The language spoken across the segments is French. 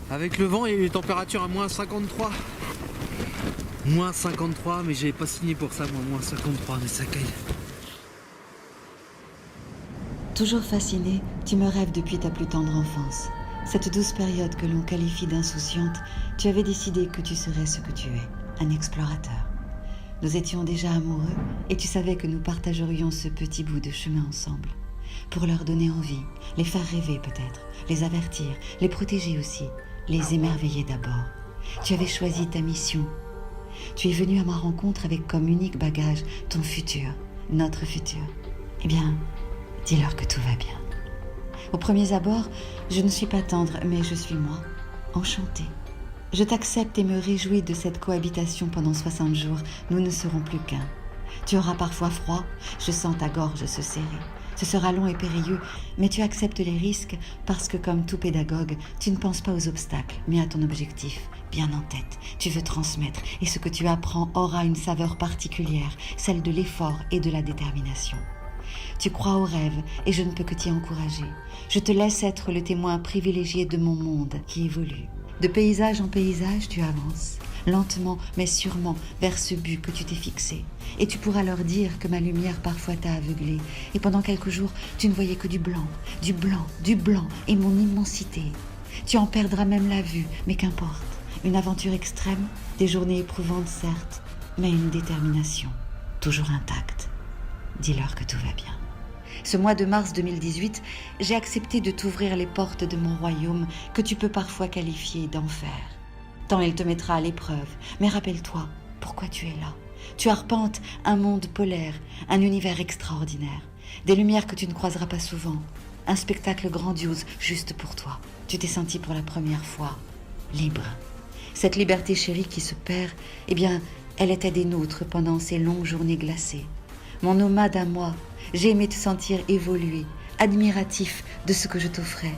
Avec le vent et les températures à moins 53. Moins 53, mais j'avais pas signé pour ça, moi, moins 53, mais ça caille. Toujours fasciné, tu me rêves depuis ta plus tendre enfance. Cette douce période que l'on qualifie d'insouciante, tu avais décidé que tu serais ce que tu es, un explorateur. Nous étions déjà amoureux et tu savais que nous partagerions ce petit bout de chemin ensemble. Pour leur donner envie, les faire rêver peut-être, les avertir, les protéger aussi, les émerveiller d'abord. Tu avais choisi ta mission. Tu es venu à ma rencontre avec comme unique bagage ton futur, notre futur. Eh bien, dis-leur que tout va bien. Aux premiers abords, je ne suis pas tendre, mais je suis moi, enchantée. Je t'accepte et me réjouis de cette cohabitation pendant 60 jours. Nous ne serons plus qu'un. Tu auras parfois froid, je sens ta gorge se serrer. Ce sera long et périlleux, mais tu acceptes les risques parce que comme tout pédagogue, tu ne penses pas aux obstacles, mais à ton objectif, bien en tête. Tu veux transmettre et ce que tu apprends aura une saveur particulière, celle de l'effort et de la détermination. Tu crois aux rêves et je ne peux que t'y encourager. Je te laisse être le témoin privilégié de mon monde qui évolue. De paysage en paysage, tu avances, lentement mais sûrement, vers ce but que tu t'es fixé. Et tu pourras leur dire que ma lumière parfois t'a aveuglé. Et pendant quelques jours, tu ne voyais que du blanc, du blanc, du blanc et mon immensité. Tu en perdras même la vue, mais qu'importe. Une aventure extrême, des journées éprouvantes certes, mais une détermination, toujours intacte. Dis-leur que tout va bien. Ce mois de mars 2018, j'ai accepté de t'ouvrir les portes de mon royaume que tu peux parfois qualifier d'enfer. Tant il te mettra à l'épreuve, mais rappelle-toi pourquoi tu es là. Tu arpentes un monde polaire, un univers extraordinaire, des lumières que tu ne croiseras pas souvent, un spectacle grandiose juste pour toi. Tu t'es senti pour la première fois libre. Cette liberté chérie qui se perd, eh bien, elle était des nôtres pendant ces longues journées glacées. Mon nomade à moi, j'ai aimé te sentir évoluer, admiratif de ce que je t'offrais.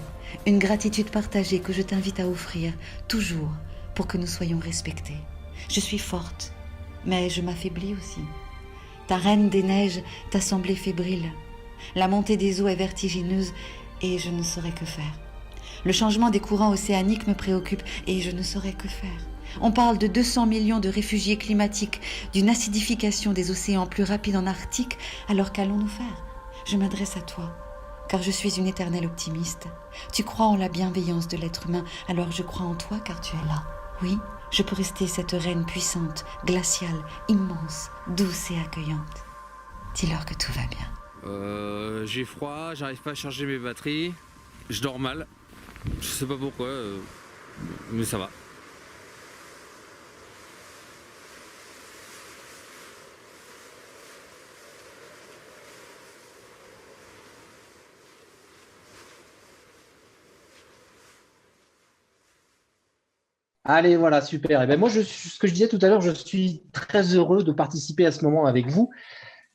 Une gratitude partagée que je t'invite à offrir, toujours, pour que nous soyons respectés. Je suis forte, mais je m'affaiblis aussi. Ta reine des neiges t'a semblé fébrile. La montée des eaux est vertigineuse et je ne saurais que faire. Le changement des courants océaniques me préoccupe et je ne saurais que faire. On parle de 200 millions de réfugiés climatiques, d'une acidification des océans plus rapide en Arctique, alors qu'allons-nous faire ? Je m'adresse à toi, car je suis une éternelle optimiste. Tu crois en la bienveillance de l'être humain, alors je crois en toi car tu es là. Oui, je peux rester cette reine puissante, glaciale, immense, douce et accueillante. Dis-leur que tout va bien. J'ai froid, j'arrive pas à charger mes batteries, je dors mal. Je sais pas pourquoi, mais ça va. Allez, voilà, super. Et ben moi, ce que je disais tout à l'heure, je suis très heureux de participer à ce moment avec vous.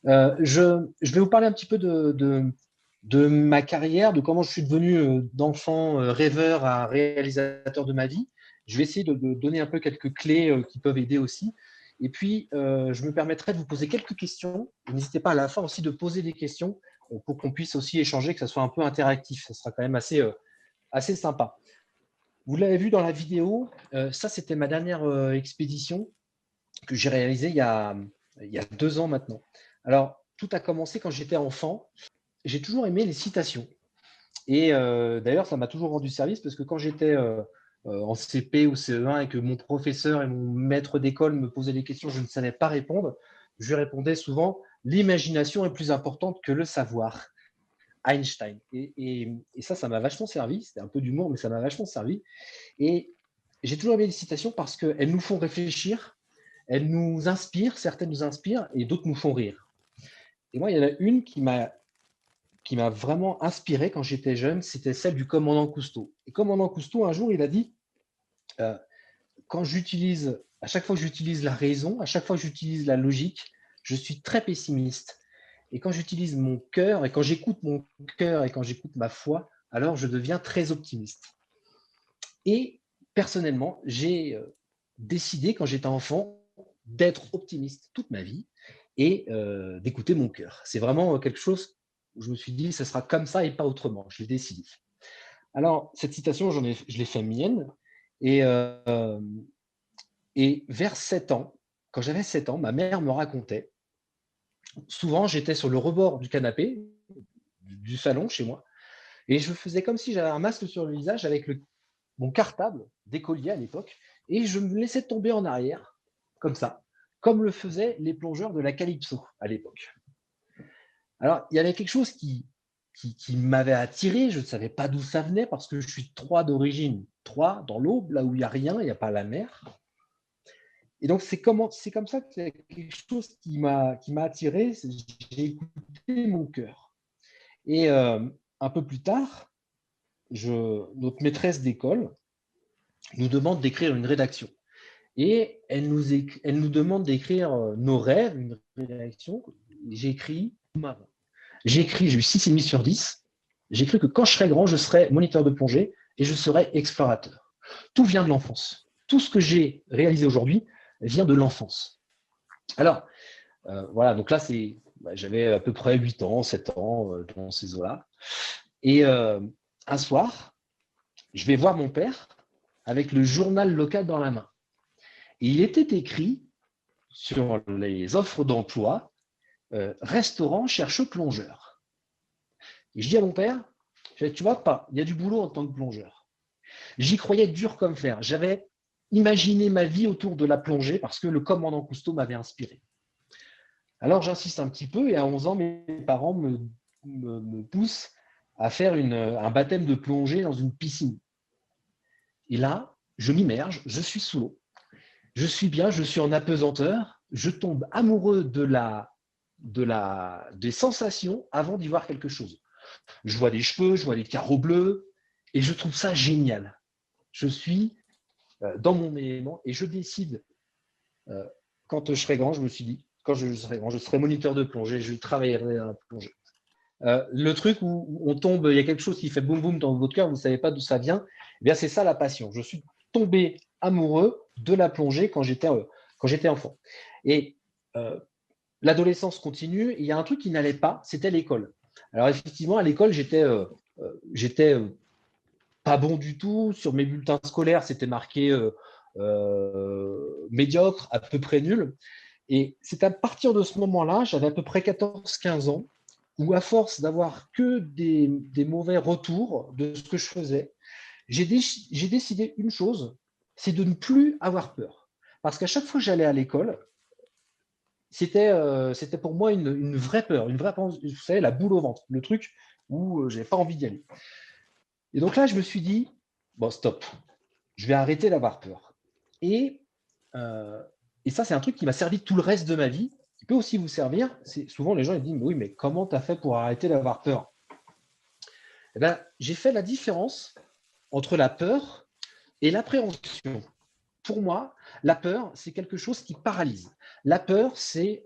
Je vais vous parler un petit peu de ma carrière, de comment je suis devenu d'enfant rêveur à réalisateur de ma vie. Je vais essayer de donner un peu quelques clés qui peuvent aider aussi. Et puis, je me permettrai de vous poser quelques questions. N'hésitez pas à la fin aussi de poser des questions pour qu'on puisse aussi échanger, que ça soit un peu interactif. Ça sera quand même assez sympa. Vous l'avez vu dans la vidéo, ça c'était ma dernière expédition que j'ai réalisée il y a 2 ans maintenant. Alors, tout a commencé quand j'étais enfant. J'ai toujours aimé les citations. Et d'ailleurs, ça m'a toujours rendu service parce que quand j'étais en CP ou CE1 et que mon professeur et mon maître d'école me posaient des questions, je ne savais pas répondre. Je lui répondais souvent, l'imagination est plus importante que le savoir. Einstein. Et ça m'a vachement servi. C'était un peu d'humour, mais ça m'a vachement servi. Et j'ai toujours aimé les citations parce qu'elles nous font réfléchir, elles nous inspirent, certaines nous inspirent et d'autres nous font rire. Et moi, il y en a une qui m'a vraiment inspiré quand j'étais jeune, c'était celle du commandant Cousteau. Et commandant Cousteau, un jour, il a dit euh, à chaque fois que j'utilise la raison, à chaque fois que j'utilise la logique, je suis très pessimiste. Et quand j'utilise mon cœur, et quand j'écoute mon cœur, et quand j'écoute ma foi, alors je deviens très optimiste. Et personnellement, j'ai décidé, quand j'étais enfant, d'être optimiste toute ma vie et d'écouter mon cœur. C'est vraiment quelque chose où je me suis dit, ce sera comme ça et pas autrement. Je l'ai décidé. Alors, cette citation, je l'ai fait mienne. Et, euh, et vers 7 ans, quand j'avais 7 ans, ma mère me racontait, souvent j'étais sur le rebord du canapé, du salon chez moi, et je faisais comme si j'avais un masque sur le visage avec mon cartable d'écolier à l'époque, et je me laissais tomber en arrière, comme ça, comme le faisaient les plongeurs de la Calypso à l'époque. Alors, il y avait quelque chose qui m'avait attiré, je ne savais pas d'où ça venait, parce que je suis 3 d'origine, 3 dans l'Aube, là où il n'y a rien, il n'y a pas la mer. Et donc, c'est comme ça que c'est quelque chose qui m'a attiré, j'ai écouté mon cœur. Et un peu plus tard, notre maîtresse d'école nous demande d'écrire une rédaction. Et elle nous demande d'écrire nos rêves, une rédaction. J'écris, j'ai eu 6,5 sur 10. J'ai écrit que quand je serai grand, je serai moniteur de plongée et je serai explorateur. Tout vient de l'enfance. Tout ce que j'ai réalisé aujourd'hui vient de l'enfance. Alors, voilà, donc là, j'avais à peu près 8 ans, 7 ans dans ces eaux-là. Et un soir, je vais voir mon père avec le journal local dans la main. Et il était écrit sur les offres d'emploi, restaurant cherche plongeur. Et je dis à mon père, tu vois pas, il y a du boulot en tant que plongeur. J'y croyais dur comme fer. J'avais imaginé ma vie autour de la plongée parce que le commandant Cousteau m'avait inspiré. Alors j'insiste un petit peu et à 11 ans, mes parents me poussent à faire un baptême de plongée dans une piscine. Et là, je m'immerge, je suis sous l'eau. Je suis bien, je suis en apesanteur, je tombe amoureux des sensations avant d'y voir quelque chose. Je vois des cheveux, je vois des carreaux bleus et je trouve ça génial. Je suis dans mon élément et je décide, quand je serai grand, je me suis dit, quand je serai grand, je serai moniteur de plongée, je travaillerai dans la plongée. Le truc où on tombe, il y a quelque chose qui fait boum boum dans votre cœur, vous ne savez pas d'où ça vient, eh bien c'est ça la passion. Je suis tombé amoureux de la plongée quand j'étais enfant. Et l'adolescence continue, et il y a un truc qui n'allait pas, c'était l'école. Alors effectivement, à l'école, j'étais pas bon du tout. Sur mes bulletins scolaires, c'était marqué médiocre, à peu près nul. Et c'est à partir de ce moment-là, j'avais à peu près 14-15 ans, où à force d'avoir que des mauvais retours de ce que je faisais, j'ai décidé une chose, c'est de ne plus avoir peur. Parce qu'à chaque fois que j'allais à l'école, c'était pour moi une vraie peur, vous savez, la boule au ventre, le truc où je n'avais pas envie d'y aller. Et donc là, je me suis dit, bon, stop, je vais arrêter d'avoir peur. Et ça, c'est un truc qui m'a servi tout le reste de ma vie, qui peut aussi vous servir. Souvent, les gens ils disent, oui, mais comment tu as fait pour arrêter d'avoir peur? Eh bien, j'ai fait la différence entre la peur et l'appréhension. Pour moi, la peur, c'est quelque chose qui paralyse. La peur, c'est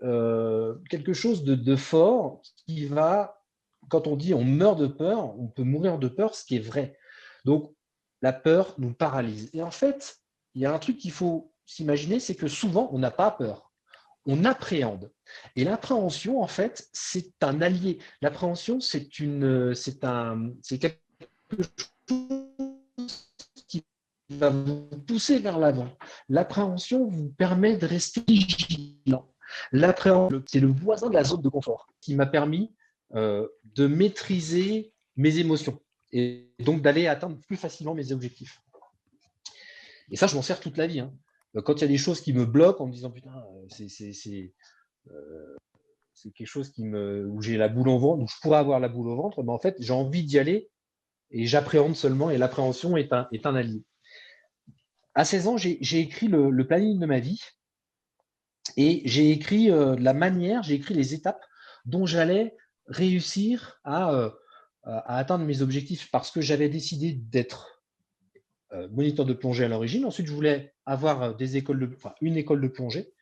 quelque chose de fort qui va, quand on dit on meurt de peur, on peut mourir de peur, ce qui est vrai. Donc, la peur nous paralyse. Et en fait, il y a un truc qu'il faut s'imaginer, c'est que souvent, on n'a pas peur. On appréhende. Et l'appréhension, en fait, c'est un allié. L'appréhension, c'est quelque chose qui va vous pousser vers l'avant. L'appréhension vous permet de rester vigilant. L'appréhension, c'est le voisin de la zone de confort qui m'a permis de maîtriser mes émotions et donc d'aller atteindre plus facilement mes objectifs. Et ça, je m'en sers toute la vie. Hein. Quand il y a des choses qui me bloquent en me disant putain, c'est quelque chose où j'ai la boule au ventre, où je pourrais avoir la boule au ventre, mais en fait, j'ai envie d'y aller et j'appréhende seulement, et l'appréhension est un allié. À 16 ans, j'ai écrit le planning de ma vie et j'ai écrit j'ai écrit les étapes dont j'allais réussir à atteindre mes objectifs parce que j'avais décidé d'être moniteur de plongée à l'origine. Ensuite, je voulais avoir une école de plongée.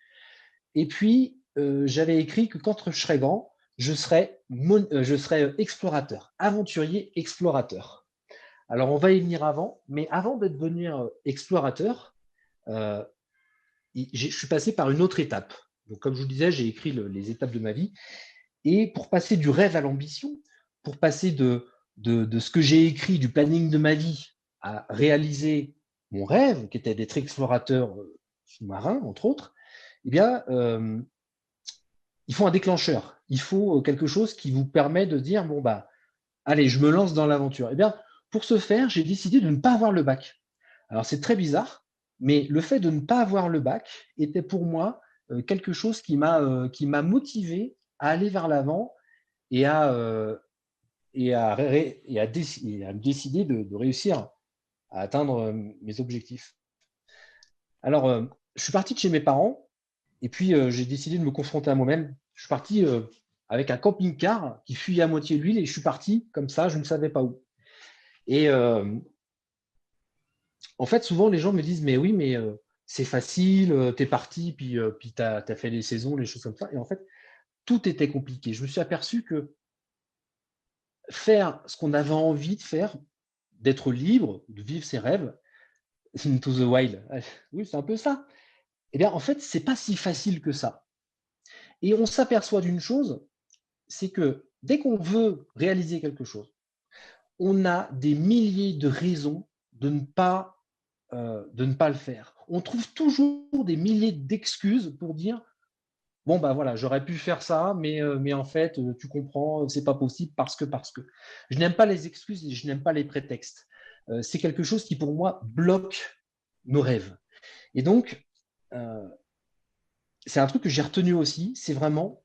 Et puis, j'avais écrit que quand je serais grand, je serais explorateur, aventurier explorateur. Alors, on va y venir mais avant de devenir explorateur, je suis passé par une autre étape. Donc, comme je vous disais, j'ai écrit les étapes de ma vie. Et pour passer du rêve à l'ambition, pour passer de ce que j'ai écrit, du planning de ma vie, à réaliser mon rêve, qui était d'être explorateur sous-marin, entre autres, eh bien, il faut un déclencheur. Il faut quelque chose qui vous permet de dire, bon, bah, allez, je me lance dans l'aventure. Eh bien, pour ce faire, j'ai décidé de ne pas avoir le bac. Alors, c'est très bizarre, mais le fait de ne pas avoir le bac était pour moi quelque chose qui m'a motivé à aller vers l'avant et à me décider de réussir à atteindre mes objectifs. Alors, je suis parti de chez mes parents et puis j'ai décidé de me confronter à moi-même. Je suis parti avec un camping-car qui fuyait à moitié l'huile et je suis parti comme ça, je ne savais pas où. Et en fait, souvent les gens me disent, mais oui, mais c'est facile, t'es parti, puis t'as fait les saisons, les choses comme ça. Et en fait, tout était compliqué. Je me suis aperçu que faire ce qu'on avait envie de faire, d'être libre, de vivre ses rêves, into the wild, oui, c'est un peu ça. Eh bien, en fait, c'est pas si facile que ça. Et on s'aperçoit d'une chose, c'est que dès qu'on veut réaliser quelque chose, on a des milliers de raisons de ne pas le faire. On trouve toujours des milliers d'excuses pour dire bon, bah voilà, j'aurais pu faire ça, mais en fait, tu comprends, c'est pas possible parce que. Je n'aime pas les excuses et je n'aime pas les prétextes. C'est quelque chose qui, pour moi, bloque nos rêves. Et donc, c'est un truc que j'ai retenu aussi, c'est vraiment,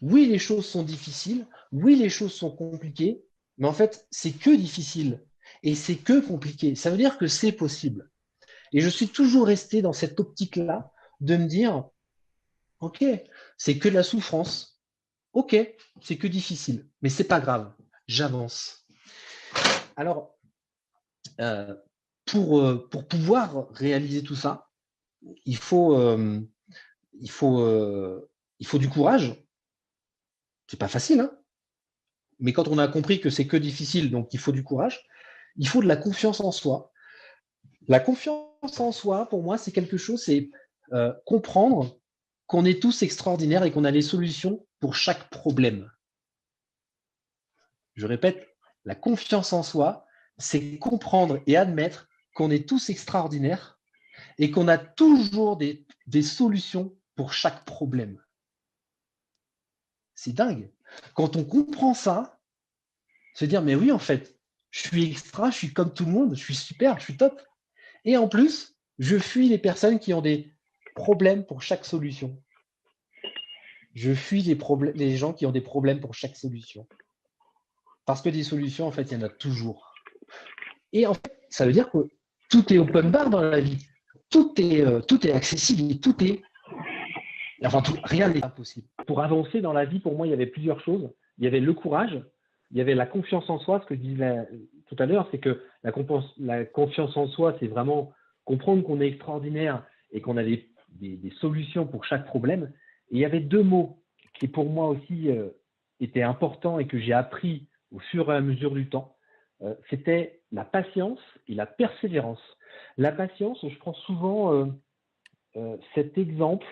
oui, les choses sont difficiles, oui, les choses sont compliquées, mais en fait, c'est que difficile et c'est que compliqué. Ça veut dire que c'est possible. Et je suis toujours resté dans cette optique-là de me dire, OK, c'est que de la souffrance. OK, c'est que difficile, mais c'est pas grave, j'avance. Alors, euh, pour pouvoir réaliser tout ça, il faut, euh, il faut, il faut du courage. C'est pas facile, hein, mais quand on a compris que c'est que difficile, donc il faut du courage, il faut de la confiance en soi. La confiance en soi, pour moi, c'est quelque chose, c'est comprendre qu'on est tous extraordinaires et qu'on a les solutions pour chaque problème. Je répète, la confiance en soi, c'est comprendre et admettre qu'on est tous extraordinaires et qu'on a toujours des solutions pour chaque problème. C'est dingue. Quand on comprend ça, se dire, mais oui, en fait, je suis extra, je suis comme tout le monde, je suis super, je suis top. Et en plus, je fuis les personnes qui ont des problèmes pour chaque solution. Je fuis les gens qui ont des problèmes pour chaque solution. Parce que des solutions, en fait, il y en a toujours. Et en fait, ça veut dire que tout est open bar dans la vie. Tout est accessible et tout est. Enfin, rien n'est impossible. Pour avancer dans la vie, pour moi, il y avait plusieurs choses. Il y avait le courage, il y avait la confiance en soi. Ce que je disais tout à l'heure, c'est que la confiance en soi, c'est vraiment comprendre qu'on est extraordinaire et qu'on a des solutions pour chaque problème. Et il y avait deux mots qui, pour moi aussi, étaient importants et que j'ai appris au fur et à mesure du temps. C'était la patience et la persévérance. La patience, je prends souvent cet exemple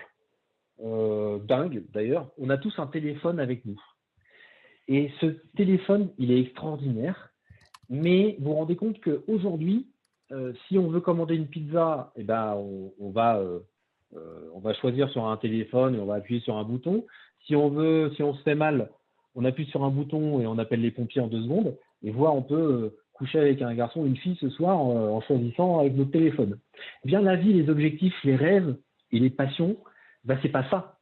dingue d'ailleurs. On a tous un téléphone avec nous. Et ce téléphone, il est extraordinaire. Mais vous vous rendez compte qu'aujourd'hui, si on veut commander une pizza, eh ben, on va choisir sur un téléphone et on va appuyer sur un bouton. Si on se fait mal, on appuie sur un bouton et on appelle les pompiers en 2 secondes. Et on peut coucher avec un garçon ou une fille ce soir en choisissant avec notre téléphone. Eh bien, la vie, les objectifs, les rêves et les passions, ben, c'est pas ça.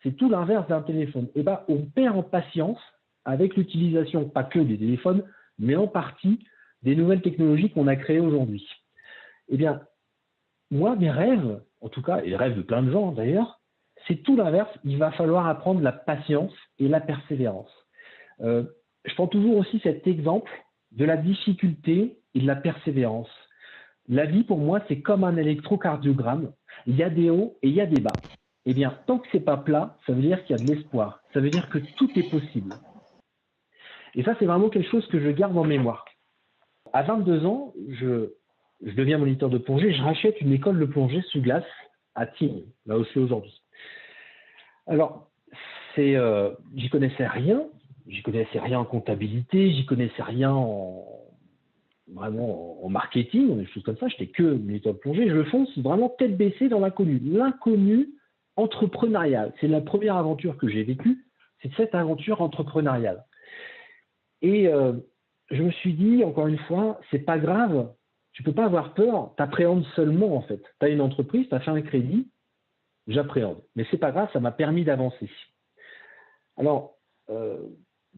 C'est tout l'inverse d'un téléphone. Et ben, on perd en patience avec l'utilisation, pas que des téléphones, mais en partie des nouvelles technologies qu'on a créées aujourd'hui. Eh bien, moi, mes rêves, en tout cas, et les rêves de plein de gens d'ailleurs, c'est tout l'inverse. Il va falloir apprendre la patience et la persévérance. Je prends toujours aussi cet exemple de la difficulté et de la persévérance. La vie, pour moi, c'est comme un électrocardiogramme. Il y a des hauts et il y a des bas. Eh bien, tant que c'est pas plat, ça veut dire qu'il y a de l'espoir. Ça veut dire que tout est possible. Et ça, c'est vraiment quelque chose que je garde en mémoire. À 22 ans, je deviens moniteur de plongée. Je rachète une école de plongée sous glace à Tignes, là où je suis aujourd'hui. Alors, j'y connaissais rien. J'y connaissais rien en comptabilité. J'y connaissais rien vraiment en marketing, des choses comme ça. Je n'étais que moniteur de plongée. Je fonce vraiment tête baissée dans l'inconnu. L'inconnu entrepreneurial. C'est la première aventure que j'ai vécue. C'est cette aventure entrepreneuriale. Et je me suis dit, encore une fois, c'est pas grave. Tu peux pas avoir peur. Tu appréhendes seulement, en fait. Tu as une entreprise, tu as fait un crédit. J'appréhende. Mais c'est pas grave, ça m'a permis d'avancer. Alors,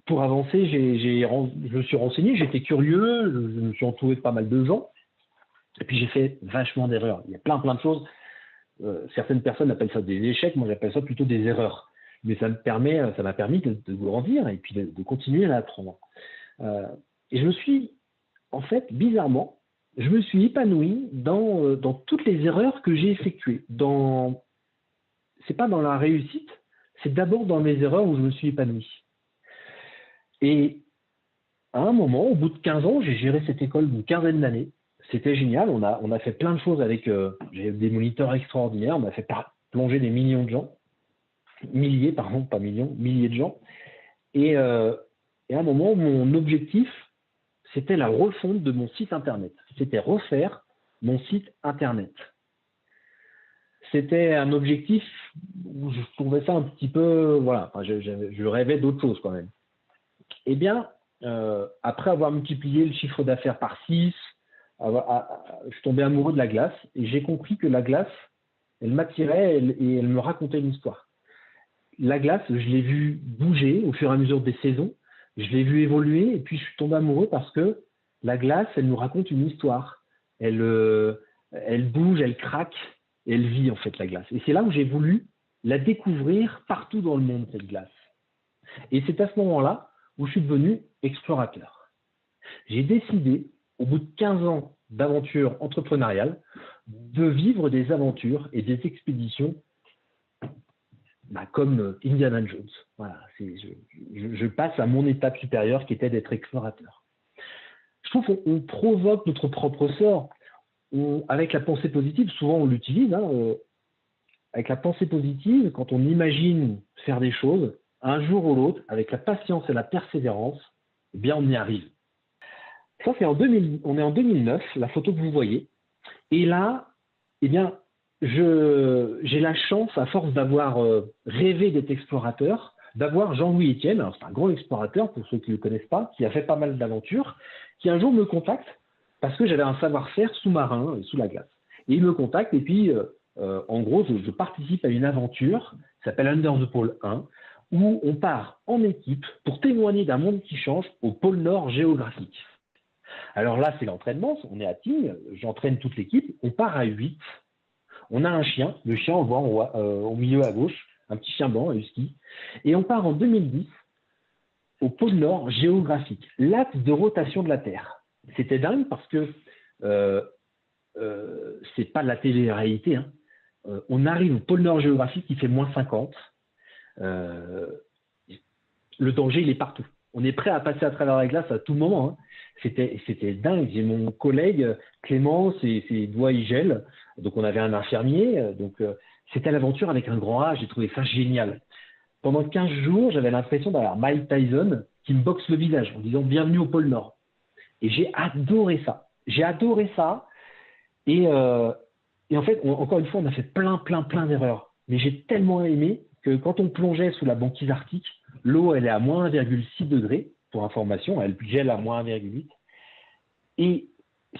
pour avancer, je me suis renseigné, j'étais curieux, je me suis entouré de pas mal de gens, et puis j'ai fait vachement d'erreurs. Il y a plein de choses. Certaines personnes appellent ça des échecs, moi j'appelle ça plutôt des erreurs. Mais ça m'a permis de grandir et puis de continuer à apprendre. Et je me suis, en fait, bizarrement, je me suis épanoui dans toutes les erreurs que j'ai effectuées. C'est pas dans la réussite, c'est d'abord dans mes erreurs où je me suis épanoui. Et à un moment, au bout de 15 ans, j'ai géré cette école d'une quinzaine d'années. C'était génial, on a fait plein de choses avec j'ai des moniteurs extraordinaires, on a fait plonger des millions de gens, milliers, pardon, pas millions, milliers de gens. Et à un moment, mon objectif, c'était la refonte de mon site Internet. C'était refaire mon site Internet. C'était un objectif où je trouvais ça un petit peu, voilà, enfin, je rêvais d'autre chose quand même. Eh bien, après avoir multiplié le chiffre d'affaires par 6, je suis tombé amoureux de la glace et j'ai compris que la glace, elle m'attirait et elle me racontait une histoire. La glace, je l'ai vue bouger au fur et à mesure des saisons, je l'ai vue évoluer et puis je suis tombé amoureux parce que la glace, elle nous raconte une histoire. Elle bouge, elle craque et elle vit en fait la glace. Et c'est là où j'ai voulu la découvrir partout dans le monde, cette glace. Et c'est à ce moment-là où je suis devenu explorateur. J'ai décidé, au bout de 15 ans d'aventure entrepreneuriale, de vivre des aventures et des expéditions comme Indiana Jones. Voilà, je passe à mon étape supérieure qui était d'être explorateur. Je trouve qu'on provoque notre propre sort avec la pensée positive. Souvent, on l'utilise. Avec la pensée positive, quand on imagine faire des choses, un jour ou l'autre, avec la patience et la persévérance, eh bien, on y arrive. Ça, on est en 2009, la photo que vous voyez. Et là, eh bien, j'ai la chance, à force d'avoir rêvé d'être explorateur, d'avoir Jean-Louis Etienne, c'est un grand explorateur pour ceux qui ne le connaissent pas, qui a fait pas mal d'aventures, qui un jour me contacte parce que j'avais un savoir-faire sous-marin, sous la glace. Et il me contacte et puis, en gros, je participe à une aventure qui s'appelle Under the Pole 1, où on part en équipe pour témoigner d'un monde qui change au pôle Nord géographique. Alors là, c'est l'entraînement, on est à Tignes, j'entraîne toute l'équipe, on part à 8, on a un chien, le chien on le voit au milieu à gauche, un petit chien blanc, un husky, et on part en 2010 au pôle Nord géographique, l'axe de rotation de la Terre. C'était dingue parce que c'est pas de la télé-réalité, hein. On arrive au pôle Nord géographique, il fait moins 50. Le danger, il est partout. On est prêt à passer à travers la glace à tout moment, hein. C'était dingue. J'ai mon collègue Clément, ses doigts ils gèlent. Donc on avait un infirmier. C'était l'aventure avec un grand A. J'ai trouvé ça génial. Pendant 15 jours, j'avais l'impression d'avoir Mike Tyson qui me boxe le visage en disant bienvenue au pôle Nord. Et j'ai adoré ça. Et en fait, encore une fois, on a fait plein d'erreurs. Mais j'ai tellement aimé que quand on plongeait sous la banquise arctique, l'eau, elle est à moins 1,6 degrés, pour information, elle gèle à moins 1,8. Et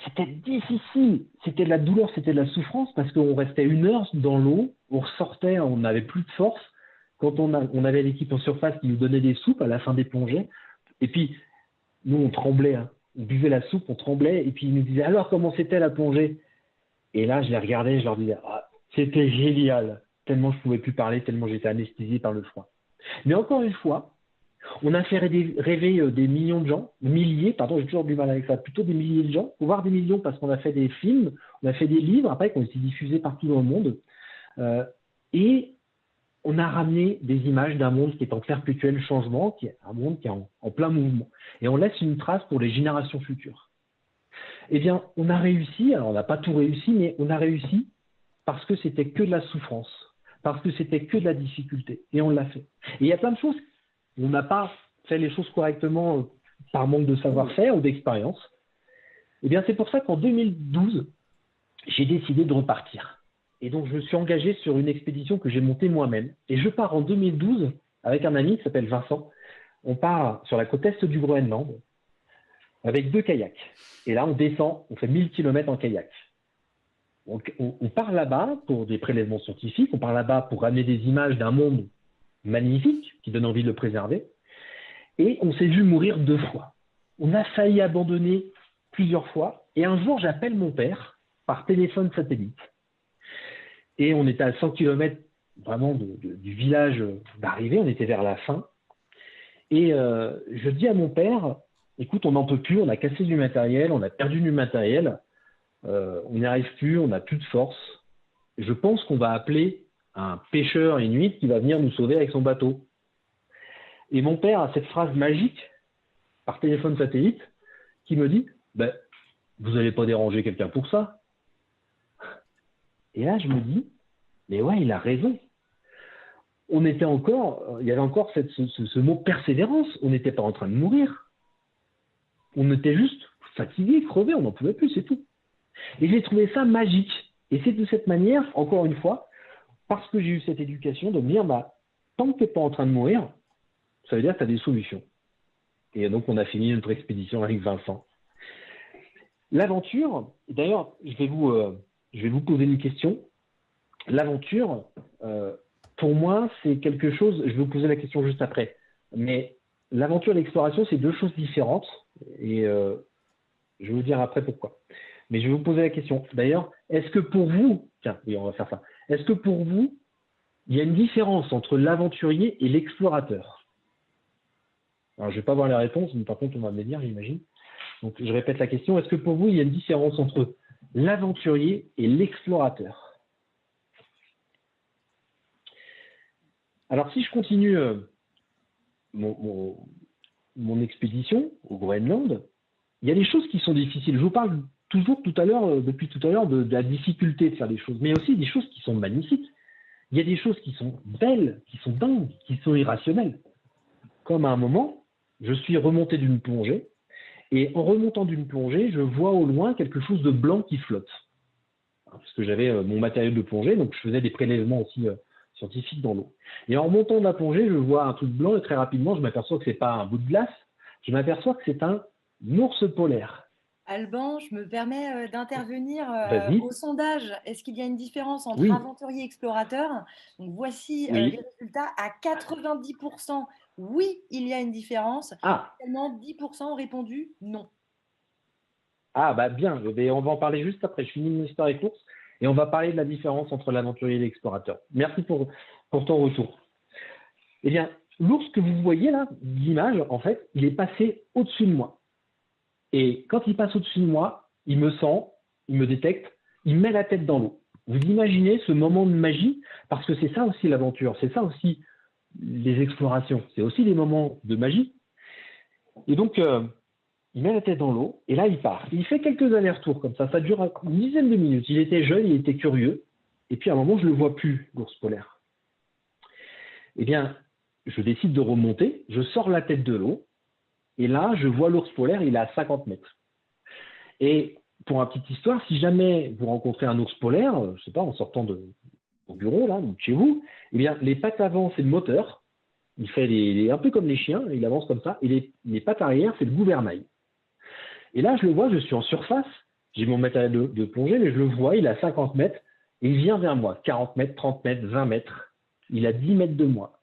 c'était difficile, c'était de la douleur, c'était de la souffrance, parce qu'on restait 1 heure dans l'eau, on ressortait, on n'avait plus de force. Quand on avait l'équipe en surface qui nous donnait des soupes à la fin des plongées, et puis nous, on tremblait, hein. On buvait la soupe, on tremblait, et puis ils nous disaient alors comment c'était la plongée? Et là, je les regardais, je leur disais c'était génial, tellement je ne pouvais plus parler, tellement j'étais anesthésié par le froid. Mais encore une fois, on a fait rêver des millions de gens, milliers, pardon, j'ai toujours du mal avec ça, plutôt des milliers de gens, voire des millions parce qu'on a fait des films, on a fait des livres après qui ont été diffusés partout dans le monde. Et on a ramené des images d'un monde qui est en perpétuel changement, qui est un monde qui est en plein mouvement. Et on laisse une trace pour les générations futures. Eh bien, on a réussi, alors on n'a pas tout réussi, mais on a réussi parce que c'était que de la souffrance, parce que c'était que de la difficulté. Et on l'a fait. Et il y a plein de choses. On n'a pas fait les choses correctement par manque de savoir-faire ou d'expérience. Eh bien, c'est pour ça qu'en 2012, j'ai décidé de repartir. Et donc, je me suis engagé sur une expédition que j'ai montée moi-même. Et je pars en 2012 avec un ami qui s'appelle Vincent. On part sur la côte est du Groenland avec 2 kayaks. Et là, on descend, on fait 1000 km en kayak. On part là-bas pour des prélèvements scientifiques, on part là-bas pour ramener des images d'un monde magnifique qui donne envie de le préserver. Et on s'est vu mourir 2 fois. On a failli abandonner plusieurs fois. Et un jour, j'appelle mon père par téléphone satellite. Et on était à 100 km vraiment du village d'arrivée, on était vers la fin. Et je dis à mon père, écoute, on n'en peut plus, on a cassé du matériel, on a perdu du matériel, on n'y arrive plus, on n'a plus de force. Je pense qu'on va appeler un pêcheur inuit qui va venir nous sauver avec son bateau. Et mon père a cette phrase magique par téléphone satellite qui me dit ben, vous n'allez pas déranger quelqu'un pour ça. Et là, je me dis mais ouais, il a raison. Il y avait encore ce mot persévérance. On n'était pas en train de mourir. On était juste fatigué, crevé, on n'en pouvait plus, c'est tout. Et j'ai trouvé ça magique. Et c'est de cette manière, encore une fois, parce que j'ai eu cette éducation, de me dire, bah, tant que tu n'es pas en train de mourir, ça veut dire que tu as des solutions. Et donc, on a fini notre expédition avec Vincent. L'aventure, d'ailleurs, je vais vous poser une question. L'aventure, pour moi, c'est quelque chose, je vais vous poser la question juste après, mais l'aventure et l'exploration, c'est 2 choses différentes, et je vais vous dire après pourquoi. Mais je vais vous poser la question. D'ailleurs, est-ce que pour vous, tiens, oui, on va faire ça, est-ce que pour vous, il y a une différence entre l'aventurier et l'explorateur? Alors, je ne vais pas voir les réponses, mais par contre, on va me les dire, j'imagine. Donc, je répète la question. Est-ce que pour vous, il y a une différence entre l'aventurier et l'explorateur? Alors, si je continue mon expédition au Groenland, il y a des choses qui sont difficiles. Je vous parle depuis tout à l'heure, de la difficulté de faire des choses, mais aussi des choses qui sont magnifiques. Il y a des choses qui sont belles, qui sont dingues, qui sont irrationnelles. Comme à un moment, je suis remonté d'une plongée, et en remontant d'une plongée, je vois au loin quelque chose de blanc qui flotte. Parce que j'avais mon matériel de plongée, donc je faisais des prélèvements aussi scientifiques dans l'eau. Et en remontant de la plongée, je vois un truc blanc et très rapidement, je m'aperçois que ce n'est pas un bout de glace, je m'aperçois que c'est un ours polaire. Alban, je me permets d'intervenir Vas-y. au sondage. Est-ce qu'il y a une différence entre Oui. aventurier et explorateur? Donc, voici Oui. les résultats à 90%. Oui, il y a une différence. Ah, Seulement 10% ont répondu non. ah bah bien, on va en parler juste après. Je finis mon histoire avec l'ours et on va parler de la différence entre l'aventurier et l'explorateur. Merci pour ton retour. Eh bien, l'ours que vous voyez là, l'image, en fait, il est passé au-dessus de moi. Et quand il passe au-dessus de moi, il me sent, il me détecte, il met la tête dans l'eau. Vous imaginez ce moment de magie, parce que c'est ça aussi l'aventure, c'est ça aussi les explorations, c'est aussi des moments de magie. Et donc, il met la tête dans l'eau, et là, il part. Il fait quelques allers-retours comme ça dure une dizaine de minutes. Il était jeune, il était curieux, et puis à un moment, je ne le vois plus, l'ours polaire. Eh bien, je décide de remonter, je sors la tête de l'eau, et là, je vois l'ours polaire, il est à 50 mètres. Et pour une petite histoire, si jamais vous rencontrez un ours polaire, je ne sais pas, en sortant de au bureau, là, ou de chez vous, eh bien, les pattes avant, c'est le moteur. Il fait un peu comme les chiens, il avance comme ça. Et les pattes arrière, c'est le gouvernail. Et là, je le vois, je suis en surface. J'ai mon matériel de plongée, mais je le vois, il est à 50 mètres. Et il vient vers moi, 40 mètres, 30 mètres, 20 mètres. Il est à 10 mètres de moi.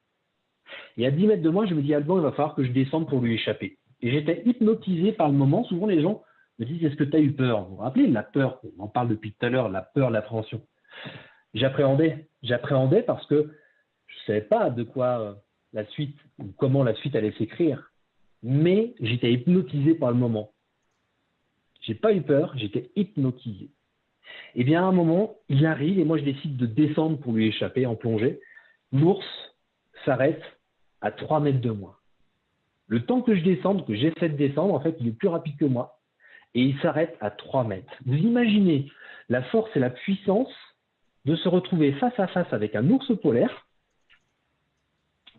Et à 10 mètres de moi, je me dis, Alban, il va falloir que je descende pour lui échapper. Et j'étais hypnotisé par le moment. Souvent, les gens me disent, est-ce que tu as eu peur? Vous vous rappelez, la peur, on en parle depuis tout à l'heure, la peur, l'appréhension. J'appréhendais parce que je ne savais pas de quoi la suite, ou comment la suite allait s'écrire. Mais j'étais hypnotisé par le moment. Je n'ai pas eu peur, j'étais hypnotisé. Et bien, à un moment, il arrive et moi, je décide de descendre pour lui échapper en plongée. L'ours s'arrête à 3 mètres de moi. Le temps que je descende, que j'essaie de descendre, en fait, il est plus rapide que moi. Et il s'arrête à 3 mètres. Vous imaginez la force et la puissance de se retrouver face à face avec un ours polaire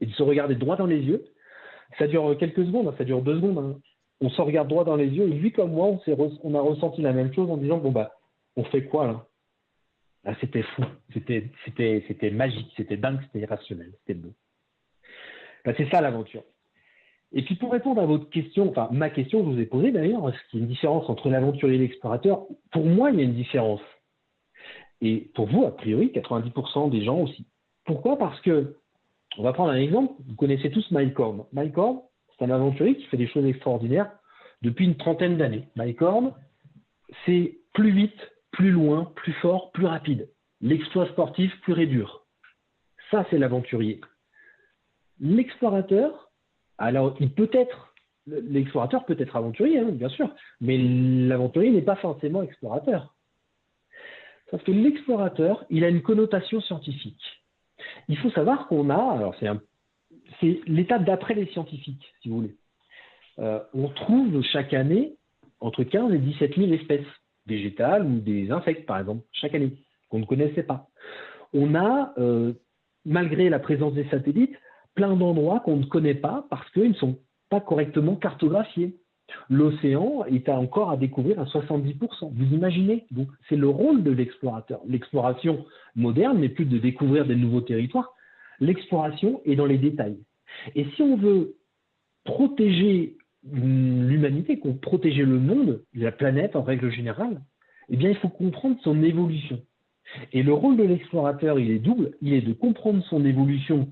et de se regarder droit dans les yeux. Ça dure quelques secondes, ça dure 2 secondes. on se regarde droit dans les yeux, et lui comme moi, on a ressenti la même chose en disant, bon, bah, on fait quoi là? Ah, c'était fou, c'était magique, c'était dingue, c'était irrationnel, c'était beau. Ben, c'est ça l'aventure. Et puis pour répondre à votre question, enfin ma question que je vous ai posée d'ailleurs, est-ce qu'il y a une différence entre l'aventurier et l'explorateur? Pour moi, il y a une différence. Et pour vous, a priori, 90% des gens aussi. Pourquoi? Parce que, on va prendre un exemple, vous connaissez tous Mike Horn. Mike Horn, c'est un aventurier qui fait des choses extraordinaires depuis une trentaine d'années. Mike Horn, c'est plus vite, plus loin, plus fort, plus rapide. L'exploit sportif pur et dur. Ça, c'est l'aventurier. L'explorateur, alors l'explorateur peut être aventurier, hein, bien sûr, mais l'aventurier n'est pas forcément explorateur. Parce que l'explorateur, il a une connotation scientifique. Il faut savoir qu'on a, alors c'est l'étape d'après les scientifiques, si vous voulez. On trouve chaque année entre 15 et 17 000 espèces végétales ou des insectes, par exemple, chaque année, qu'on ne connaissait pas. On a, malgré la présence des satellites, plein d'endroits qu'on ne connaît pas parce qu'ils ne sont pas correctement cartographiés. L'océan est encore à découvrir à 70%. Vous imaginez? Donc, c'est le rôle de l'explorateur. L'exploration moderne n'est plus de découvrir des nouveaux territoires. L'exploration est dans les détails. Et si on veut protéger l'humanité, protéger le monde, la planète en règle générale, eh bien, il faut comprendre son évolution. Et le rôle de l'explorateur, il est double. Il est de comprendre son évolution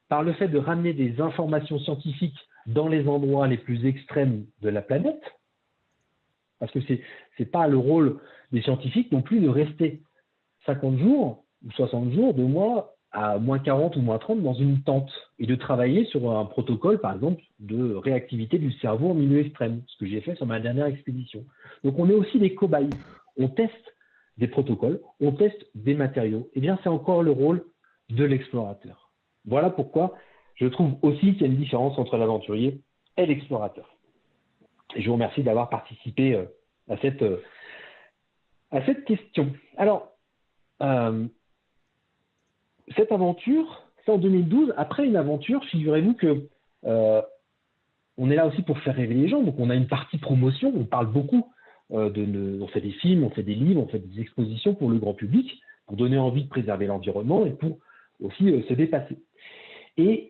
par le fait de ramener des informations scientifiques dans les endroits les plus extrêmes de la planète, parce que ce n'est pas le rôle des scientifiques non plus de rester 50 jours ou 60 jours, 2 mois, à moins 40 ou moins 30 dans une tente et de travailler sur un protocole, par exemple, de réactivité du cerveau en milieu extrême, ce que j'ai fait sur ma dernière expédition. Donc on est aussi des cobayes. On teste des protocoles, on teste des matériaux. Eh bien, c'est encore le rôle de l'explorateur. Voilà pourquoi je trouve aussi qu'il y a une différence entre l'aventurier et l'explorateur. Et je vous remercie d'avoir participé à cette question. Alors, cette aventure, c'est en 2012. Après une aventure, figurez-vous que on est là aussi pour faire rêver les gens. Donc, on a une partie promotion, on parle beaucoup. On fait des films, on fait des livres, on fait des expositions pour le grand public, pour donner envie de préserver l'environnement et pour aussi se dépasser. Et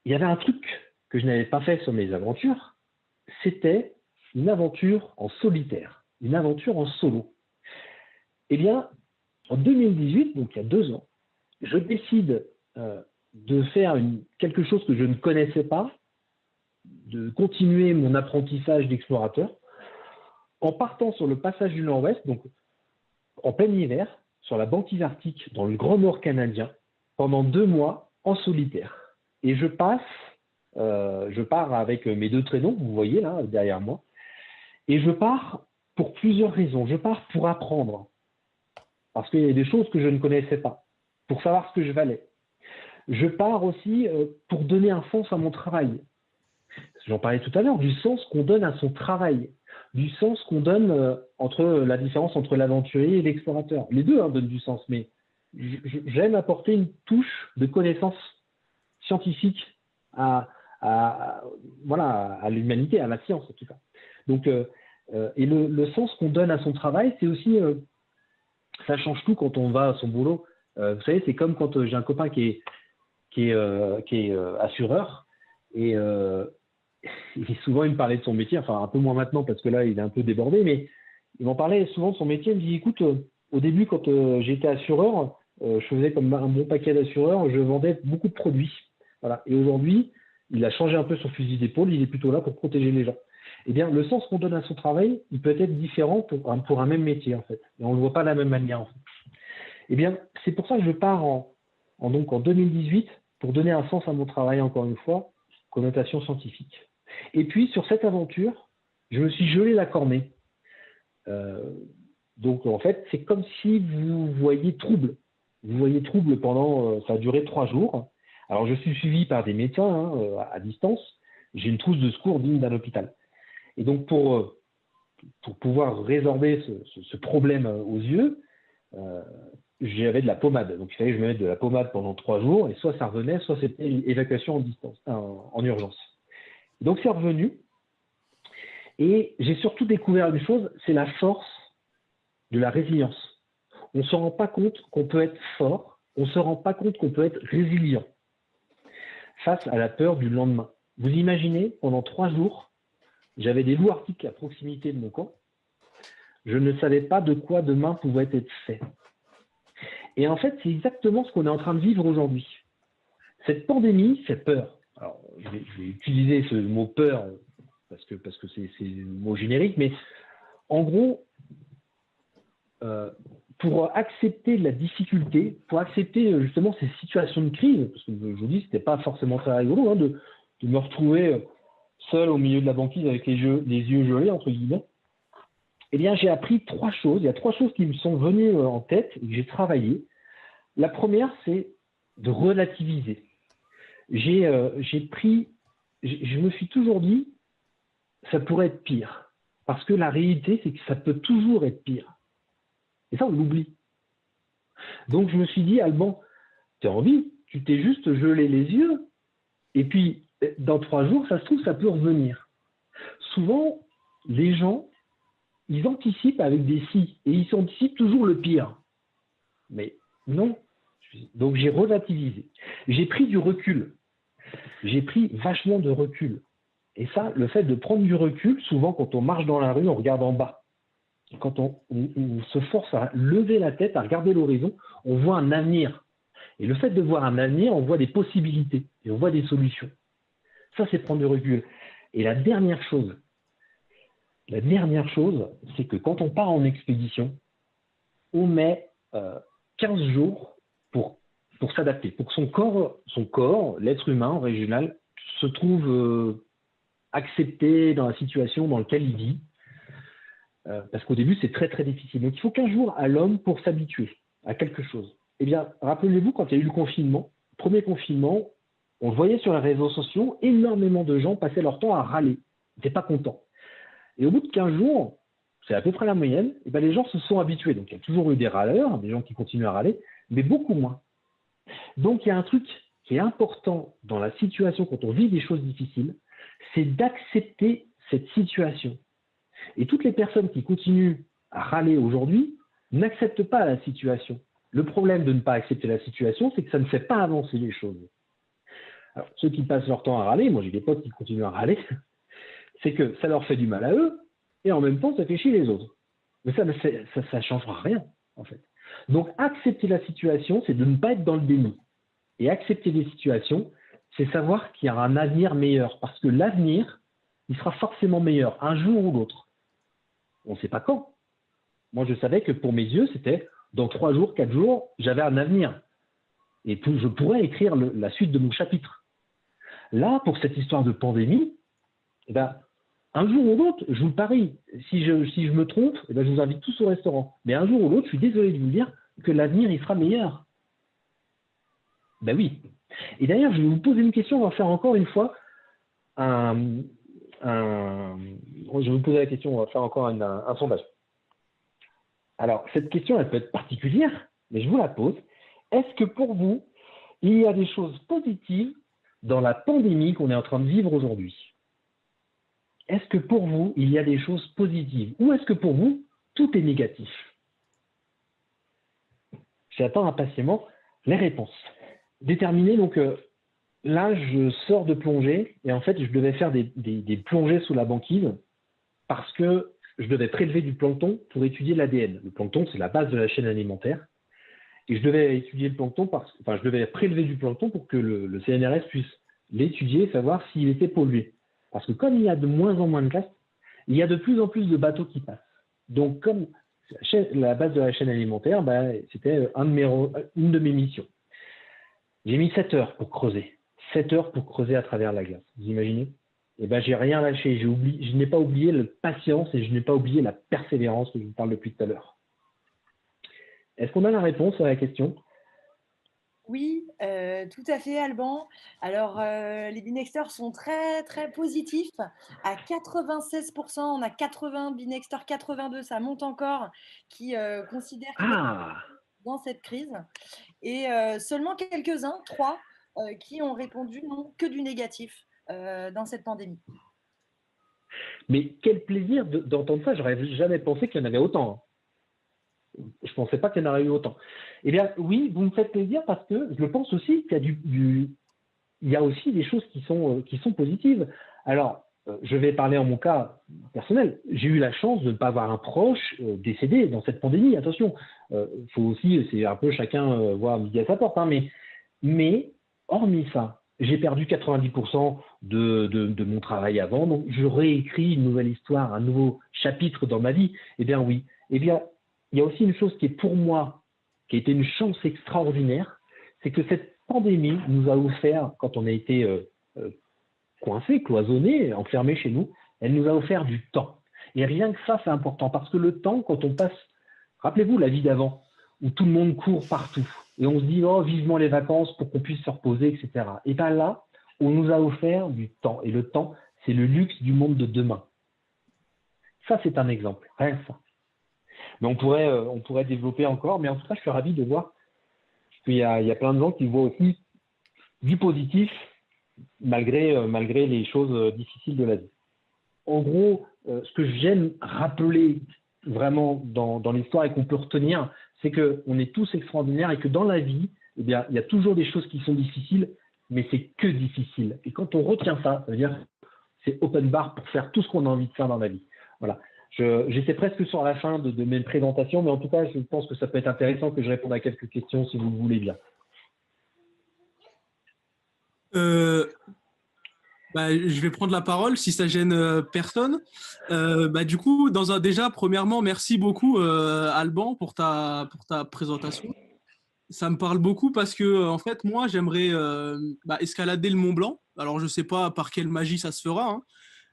il y avait un truc que je n'avais pas fait sur mes aventures, c'était une aventure en solitaire, une aventure en solo. Eh bien, en 2018, donc il y a 2 ans, je décide de faire quelque chose que je ne connaissais pas, de continuer mon apprentissage d'explorateur, en partant sur le passage du Nord-Ouest, donc en plein hiver, sur la banquise arctique, dans le Grand Nord canadien, pendant 2 mois en solitaire. Et je pars avec mes 2 traîneaux, vous voyez là, derrière moi, et je pars pour plusieurs raisons. Je pars pour apprendre, parce qu'il y a des choses que je ne connaissais pas, pour savoir ce que je valais. Je pars aussi pour donner un sens à mon travail. J'en parlais tout à l'heure, du sens qu'on donne à son travail, du sens qu'on donne la différence entre l'aventurier et l'explorateur. Les deux donnent du sens, mais j'aime apporter une touche de connaissance scientifique à l'humanité, à la science en tout cas. Donc, et le sens qu'on donne à son travail, c'est aussi, ça change tout quand on va à son boulot. Vous savez, c'est comme quand j'ai un copain qui est assureur et souvent il me parlait de son métier, enfin un peu moins maintenant parce que là il est un peu débordé, mais il m'en parlait souvent de son métier. Il me dit écoute, au début quand j'étais assureur, je faisais comme un bon paquet d'assureurs, je vendais beaucoup de produits. Voilà. Et aujourd'hui, il a changé un peu son fusil d'épaule, il est plutôt là pour protéger les gens. Eh bien, le sens qu'on donne à son travail, il peut être différent pour un même métier en fait. Et on ne le voit pas de la même manière en fait. Eh bien, c'est pour ça que je pars en 2018 pour donner un sens à mon travail, encore une fois, connotation scientifique. Et puis, sur cette aventure, je me suis gelé la cornée. Donc, en fait, c'est comme si vous voyiez trouble. Vous voyez trouble pendant, ça a duré 3 jours. Alors, je suis suivi par des médecins à distance. J'ai une trousse de secours digne d'un hôpital. Et donc, pour pouvoir résorber ce problème aux yeux, j'avais de la pommade. Donc, il fallait que je me mette de la pommade pendant 3 jours. Et soit ça revenait, soit c'était une évacuation en urgence. Donc, c'est revenu. Et j'ai surtout découvert une chose, c'est la force de la résilience. On ne se rend pas compte qu'on peut être fort, on ne se rend pas compte qu'on peut être résilient face à la peur du lendemain. Vous imaginez, pendant 3 jours, j'avais des loups arctiques à proximité de mon camp. Je ne savais pas de quoi demain pouvait être fait. Et en fait, c'est exactement ce qu'on est en train de vivre aujourd'hui. Cette pandémie fait peur. Alors, je vais utiliser ce mot peur parce que c'est le mot générique, mais en gros, pour accepter la difficulté, pour accepter justement ces situations de crise, parce que je vous dis, c'était pas forcément très rigolo de me retrouver seul au milieu de la banquise avec les yeux gelés, entre guillemets, eh bien, j'ai appris 3 choses. Il y a 3 choses qui me sont venues en tête et que j'ai travaillé. La première, c'est de relativiser. Je me suis toujours dit, ça pourrait être pire. Parce que la réalité, c'est que ça peut toujours être pire. Et ça, on l'oublie. Donc, je me suis dit, Alban, tu as envie, tu t'es juste gelé les yeux. Et puis, dans 3 jours, ça se trouve, ça peut revenir. Souvent, les gens, ils anticipent avec des si. Et ils anticipent toujours le pire. Mais non. Donc, j'ai relativisé. J'ai pris du recul. J'ai pris vachement de recul. Et ça, le fait de prendre du recul, souvent quand on marche dans la rue, on regarde en bas. Quand on se force à lever la tête, à regarder l'horizon, on voit un avenir. Et le fait de voir un avenir, on voit des possibilités et on voit des solutions. Ça, c'est prendre du recul. Et la dernière chose, c'est que quand on part en expédition, on met 15 jours pour s'adapter, pour que son corps, l'être humain en régional, se trouve accepté dans la situation dans laquelle il vit. Parce qu'au début, c'est très, très difficile. Donc, il faut 15 jours à l'homme pour s'habituer à quelque chose. Eh bien, rappelez-vous, quand il y a eu le confinement, premier confinement, on le voyait sur les réseaux sociaux, énormément de gens passaient leur temps à râler. Ils n'étaient pas contents. Et au bout de 15 jours, c'est à peu près la moyenne, eh bien, les gens se sont habitués. Donc, il y a toujours eu des râleurs, des gens qui continuent à râler, mais beaucoup moins. Donc, il y a un truc qui est important dans la situation quand on vit des choses difficiles, c'est d'accepter cette situation. Et toutes les personnes qui continuent à râler aujourd'hui n'acceptent pas la situation. Le problème de ne pas accepter la situation, c'est que ça ne fait pas avancer les choses. Alors, ceux qui passent leur temps à râler, moi j'ai des potes qui continuent à râler, c'est que ça leur fait du mal à eux, et en même temps, ça fait chier les autres. Mais ça ne changera rien, en fait. Donc, accepter la situation, c'est de ne pas être dans le déni. Et accepter les situations, c'est savoir qu'il y aura un avenir meilleur. Parce que l'avenir, il sera forcément meilleur, un jour ou l'autre. On ne sait pas quand. Moi, je savais que pour mes yeux, c'était dans 3 jours, 4 jours, j'avais un avenir. Et je pourrais écrire la suite de mon chapitre. Là, pour cette histoire de pandémie, eh ben, un jour ou l'autre, je vous le parie, si je me trompe, eh ben, je vous invite tous au restaurant. Mais un jour ou l'autre, je suis désolé de vous dire que l'avenir, il sera meilleur. Ben oui. Et d'ailleurs, je vais vous poser une question, on va faire encore une fois je vais vous poser la question, on va faire encore un sondage. Alors, cette question, elle peut être particulière, mais je vous la pose. Est-ce que pour vous, il y a des choses positives dans la pandémie qu'on est en train de vivre aujourd'hui? Est-ce que pour vous, il y a des choses positives? Ou est-ce que pour vous, tout est négatif? J'attends impatiemment les réponses. Déterminer, donc, là, je sors de plongée et en fait, je devais faire des plongées sous la banquise parce que je devais prélever du plancton pour étudier l'ADN. Le plancton, c'est la base de la chaîne alimentaire. Et je devais étudier le plancton je devais prélever du plancton pour que le CNRS puisse l'étudier et savoir s'il était pollué. Parce que comme il y a de moins en moins de classes, il y a de plus en plus de bateaux qui passent. Donc, comme la base de la chaîne alimentaire, c'était une de mes missions. J'ai mis 7 heures pour creuser. 7 heures pour creuser à travers la glace. Vous imaginez? Eh bien, j'ai rien lâché. Je n'ai pas oublié la patience et je n'ai pas oublié la persévérance que je vous parle depuis tout à l'heure. Est-ce qu'on a la réponse à la question? Oui, tout à fait, Alban. Alors, les binexters sont très, très positifs. À 96%, on a 80 binexters, 82, ça monte encore, qui considèrent qu'il est dans cette crise. Et seulement quelques-uns, 3, qui ont répondu non, que du négatif dans cette pandémie. Mais quel plaisir d'entendre ça. J'aurais jamais pensé qu'il y en avait autant. Je ne pensais pas qu'il y en aurait eu autant. Eh bien, oui, vous me faites plaisir parce que je pense aussi qu'il y a il y a aussi des choses qui sont positives. Alors, je vais parler en mon cas personnel. J'ai eu la chance de ne pas avoir un proche décédé dans cette pandémie. Attention, faut aussi, c'est un peu chacun voir midi à sa porte. Hein, mais hormis ça, j'ai perdu 90% de mon travail avant. Donc, je réécris une nouvelle histoire, un nouveau chapitre dans ma vie. Eh bien, oui. Eh bien, il y a aussi une chose qui est pour moi, qui a été une chance extraordinaire, c'est que cette pandémie nous a offert, quand on a été coincé, cloisonné, enfermé chez nous, elle nous a offert du temps. Et rien que ça, c'est important, parce que le temps, quand on passe, rappelez-vous la vie d'avant, où tout le monde court partout, et on se dit, oh, vivement les vacances pour qu'on puisse se reposer, etc. Et bien là, on nous a offert du temps, et le temps, c'est le luxe du monde de demain. Ça, c'est un exemple, rien que ça. Mais on pourrait développer encore, mais en tout cas, je suis ravi de voir qu'il y a plein de gens qui voient aussi du positif malgré les choses difficiles de la vie. En gros, ce que j'aime rappeler vraiment dans l'histoire et qu'on peut retenir, c'est qu'on est tous extraordinaires et que dans la vie, eh bien, il y a toujours des choses qui sont difficiles, mais c'est que difficile. Et quand on retient ça, ça veut dire que c'est open bar pour faire tout ce qu'on a envie de faire dans la vie. Voilà. J'étais presque sur la fin de mes présentations, mais en tout cas, je pense que ça peut être intéressant que je réponde à quelques questions si vous le voulez bien. Je vais prendre la parole si ça gêne personne. Du coup, déjà, premièrement, merci beaucoup Alban pour ta présentation. Ça me parle beaucoup parce que en fait, moi, j'aimerais escalader le Mont Blanc. Alors, je sais pas par quelle magie ça se fera, hein,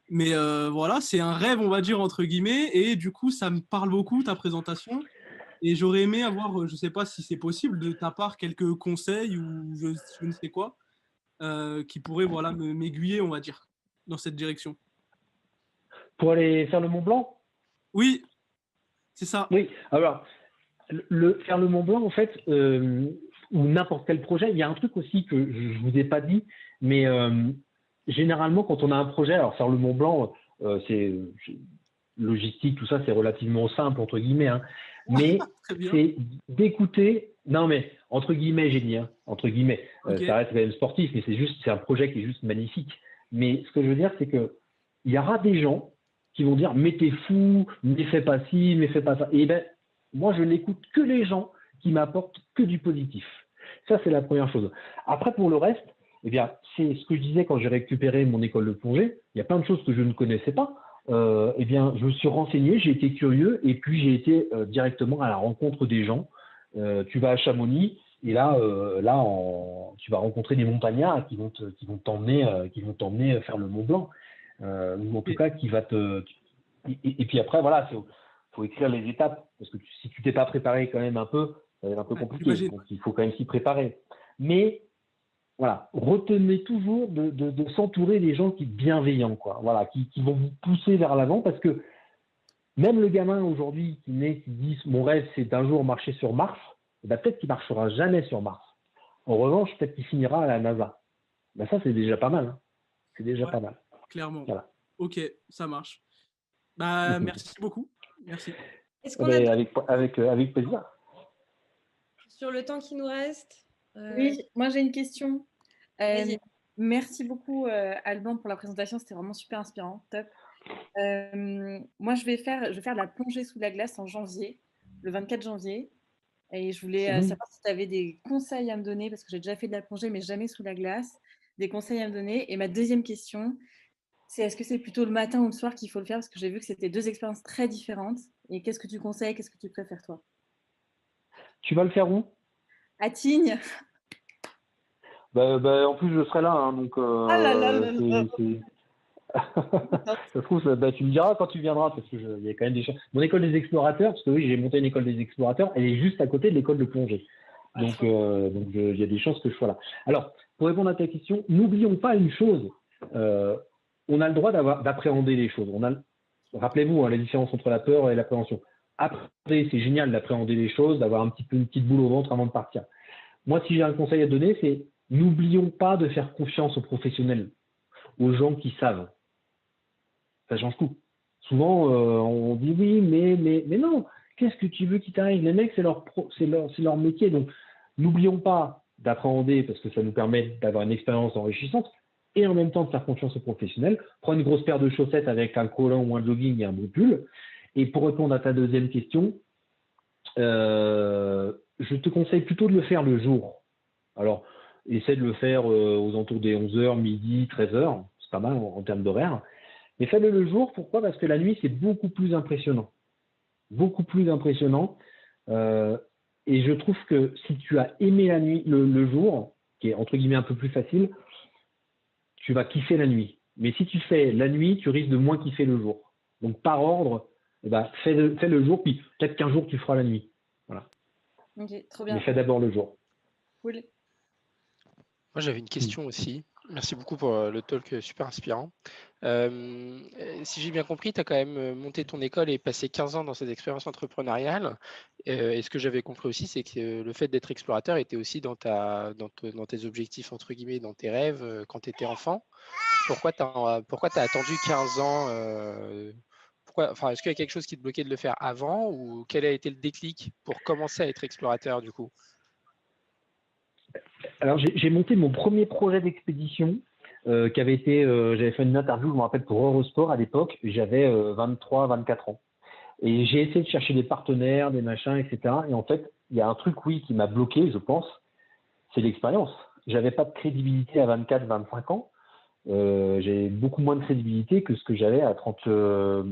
mais voilà, c'est un rêve, on va dire entre guillemets. Et du coup, ça me parle beaucoup ta présentation. Et j'aurais aimé avoir, je sais pas si c'est possible, de ta part quelques conseils ou je ne sais quoi. Qui pourrait m'aiguiller, on va dire, dans cette direction. Pour aller faire le Mont Blanc ? Oui, c'est ça. Oui, alors, faire le Mont Blanc, en fait, ou n'importe quel projet, il y a un truc aussi que je ne vous ai pas dit, mais généralement, quand on a un projet, alors faire le Mont Blanc, c'est logistique, tout ça, c'est relativement simple, entre guillemets, hein, mais c'est d'écouter. Non, mais entre guillemets, j'ai dit, hein, entre guillemets, okay. Ça reste quand même sportif, mais c'est un projet qui est juste magnifique. Mais ce que je veux dire, c'est que il y aura des gens qui vont dire, mais t'es fou, mais fais pas ci, mais fais pas ça. Et ben, moi, je n'écoute que les gens qui m'apportent que du positif. Ça, c'est la première chose. Après, pour le reste, eh bien, c'est ce que je disais quand j'ai récupéré mon école de plongée. Il y a plein de choses que je ne connaissais pas. Eh bien, je me suis renseigné, j'ai été curieux, et puis j'ai été directement à la rencontre des gens. Tu vas à Chamonix et là, tu vas rencontrer des montagnards qui vont t'emmener faire le Mont Blanc, ou en tout cas qui va te. Et puis après, voilà, faut écrire les étapes parce que si tu t'es pas préparé quand même un peu, ça va être un peu compliqué. Donc il faut quand même s'y préparer. Mais voilà, retenez toujours de s'entourer des gens qui sont bienveillants, quoi. Voilà, qui vont vous pousser vers l'avant parce que même le gamin aujourd'hui qui dit mon rêve c'est d'un jour marcher sur Mars, ben peut-être qu'il ne marchera jamais sur Mars. En revanche, peut-être qu'il finira à la NASA. Ben ça, c'est déjà pas mal. Hein. C'est déjà pas mal. Clairement. Voilà. Ok, ça marche. Merci beaucoup. Merci. Est-ce qu'on a avec plaisir. Sur le temps qui nous reste Oui, moi j'ai une question. Merci beaucoup Alban pour la présentation, c'était vraiment super inspirant, top. Moi je vais faire de la plongée sous la glace en janvier, le 24 janvier. Et je voulais savoir si tu avais des conseils à me donner, parce que j'ai déjà fait de la plongée, mais jamais sous la glace. Des conseils à me donner. Et ma deuxième question, c'est est-ce que c'est plutôt le matin ou le soir qu'il faut le faire? Parce que j'ai vu que c'était deux expériences très différentes. Et qu'est-ce que tu conseilles? Qu'est-ce que tu préfères, toi? Tu vas le faire où? À Tignes. En plus, je serai là. Hein, donc, ah là là là là. Ça se trouve, tu me diras quand tu viendras, parce que il y a quand même des choses. Mon école des explorateurs, parce que oui, j'ai monté une école des explorateurs, elle est juste à côté de l'école de plongée. Donc, il y a des chances que je sois là. Alors, pour répondre à ta question, n'oublions pas une chose. On a le droit d'appréhender les choses. Rappelez-vous hein, la différence entre la peur et l'appréhension. Appréhender, c'est génial d'appréhender les choses, d'avoir une petite boule au ventre avant de partir. Moi, si j'ai un conseil à donner, c'est n'oublions pas de faire confiance aux professionnels, aux gens qui savent. ça change tout. Souvent, on dit oui, mais non, qu'est-ce que tu veux qu'il t'arrive? Les mecs, c'est leur métier. Donc, n'oublions pas d'appréhender parce que ça nous permet d'avoir une expérience enrichissante et en même temps de faire confiance aux professionnels. Prends une grosse paire de chaussettes avec un collant ou un jogging et un bon pull. Et pour répondre à ta deuxième question, je te conseille plutôt de le faire le jour. Alors, essaie de le faire aux alentours des 11h, midi, 13h. C'est pas mal en termes d'horaire. Mais fais-le le jour. Pourquoi? Parce que la nuit, c'est beaucoup plus impressionnant. Beaucoup plus impressionnant. Et je trouve que si tu as aimé la nuit, le jour, qui est entre guillemets un peu plus facile, tu vas kiffer la nuit. Mais si tu fais la nuit, tu risques de moins kiffer le jour. Donc, par ordre, fais le jour, puis peut-être qu'un jour, tu feras la nuit. Voilà. Ok, trop bien. Mais fais d'abord le jour. Cool. Moi, j'avais une question aussi. Merci beaucoup pour le talk super inspirant. Si j'ai bien compris, tu as quand même monté ton école et passé 15 ans dans cette expérience entrepreneuriale. Et ce que j'avais compris aussi, c'est que le fait d'être explorateur était aussi dans tes objectifs, entre guillemets, dans tes rêves quand tu étais enfant. Pourquoi tu as attendu 15 ans est-ce qu'il y a quelque chose qui te bloquait de le faire avant ou quel a été le déclic pour commencer à être explorateur du coup? Alors, j'ai monté mon premier projet d'expédition j'avais fait une interview, je me rappelle, pour Eurosport à l'époque, j'avais 23, 24 ans. Et j'ai essayé de chercher des partenaires, des machins, etc. Et en fait, il y a un truc, oui, qui m'a bloqué, je pense, c'est l'expérience. J'avais pas de crédibilité à 24, 25 ans. J'ai beaucoup moins de crédibilité que ce que j'avais à 30 ans,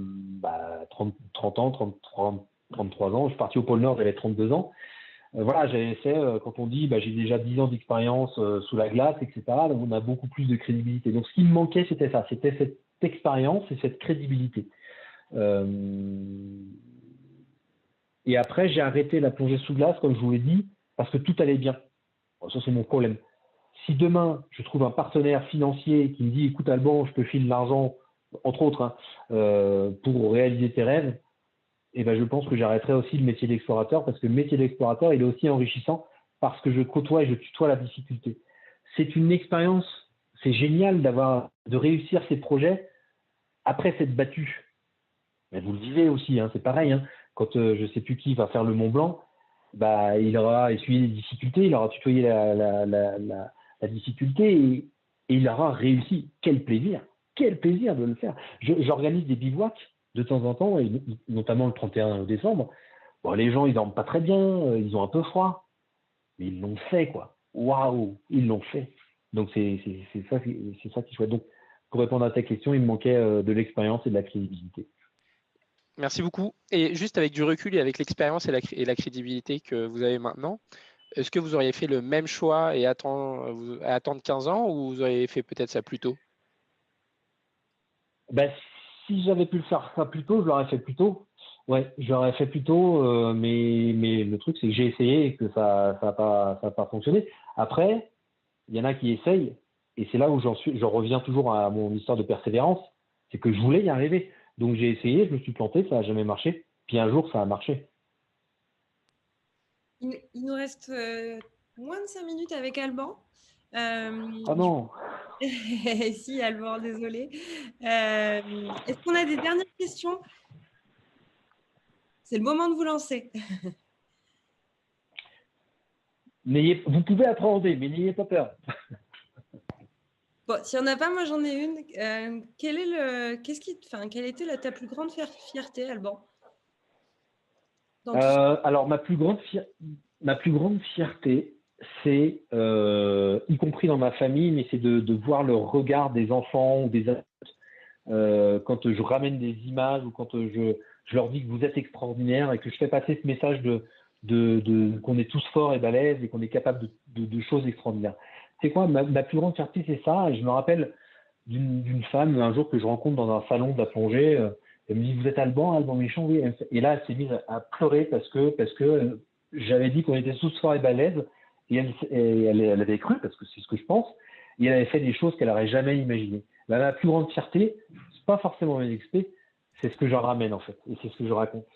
33 ans. Je suis parti au pôle Nord, j'avais 32 ans. Voilà, j'avais fait, quand on dit j'ai déjà 10 ans d'expérience sous la glace, etc., donc on a beaucoup plus de crédibilité. Donc, ce qui me manquait, c'était ça, c'était cette expérience et cette crédibilité. Et après, j'ai arrêté la plongée sous glace, comme je vous l'ai dit, parce que tout allait bien. Bon, ça, c'est mon problème. Si demain, je trouve un partenaire financier qui me dit, écoute, Alban, je te file l'argent, entre autres, pour réaliser tes rêves, et je pense que j'arrêterai aussi le métier d'explorateur parce que le métier d'explorateur, il est aussi enrichissant parce que je côtoie et je tutoie la difficulté. C'est une expérience, c'est génial de réussir ces projets après s'être battu. Mais vous le vivez aussi, c'est pareil. Quand je ne sais plus qui va faire le Mont Blanc, il aura essuyé les difficultés, il aura tutoyé la difficulté et il aura réussi. Quel plaisir de le faire. J'organise des bivouacs de temps en temps, et notamment le 31 décembre. Bon, les gens, ils dorment pas très bien, ils ont un peu froid, mais ils l'ont fait, quoi. Waouh, ils l'ont fait. Donc, c'est ça qui est chouette. Donc, pour répondre à ta question, il me manquait de l'expérience et de la crédibilité. Merci beaucoup. Et juste avec du recul et avec l'expérience et la crédibilité que vous avez maintenant, est-ce que vous auriez fait le même choix et attendre 15 ans ou vous auriez fait peut-être ça plus tôt? Si j'avais pu le faire ça plus tôt, je l'aurais fait plus tôt. Ouais, je l'aurais fait plus tôt, mais le truc, c'est que j'ai essayé et que ça n'a pas fonctionné. Après, il y en a qui essayent, et c'est là où je reviens toujours à mon histoire de persévérance, c'est que je voulais y arriver. Donc j'ai essayé, je me suis planté, ça n'a jamais marché. Puis un jour, ça a marché. Il nous reste moins de 5 minutes avec Alban. Ah non. Si, Alban, désolé. Est-ce qu'on a des dernières questions? C'est le moment de vous lancer. Vous pouvez appréhender, mais n'ayez pas peur. Bon, s'il n'y en a pas, moi j'en ai une. Quelle était ta plus grande fierté, Alban? Alors, ma plus grande fierté, c'est, y compris dans ma famille, mais c'est de voir le regard des enfants ou des adultes quand je ramène des images ou quand je leur dis que vous êtes extraordinaires et que je fais passer ce message qu'on est tous forts et balèzes et qu'on est capable de choses extraordinaires. C'est quoi ma plus grande fierté, c'est ça. Et je me rappelle d'une femme un jour que je rencontre dans un salon de la plongée. Elle me dit, vous êtes Alban Méchant, oui. Et là, elle s'est mise à pleurer parce que j'avais dit qu'on était tous forts et balèzes. Et elle avait cru, parce que c'est ce que je pense. Et elle avait fait des choses qu'elle n'aurait jamais imaginées. Ma plus grande fierté, c'est pas forcément mes expés, c'est ce que j'en ramène en fait. Et c'est ce que je raconte.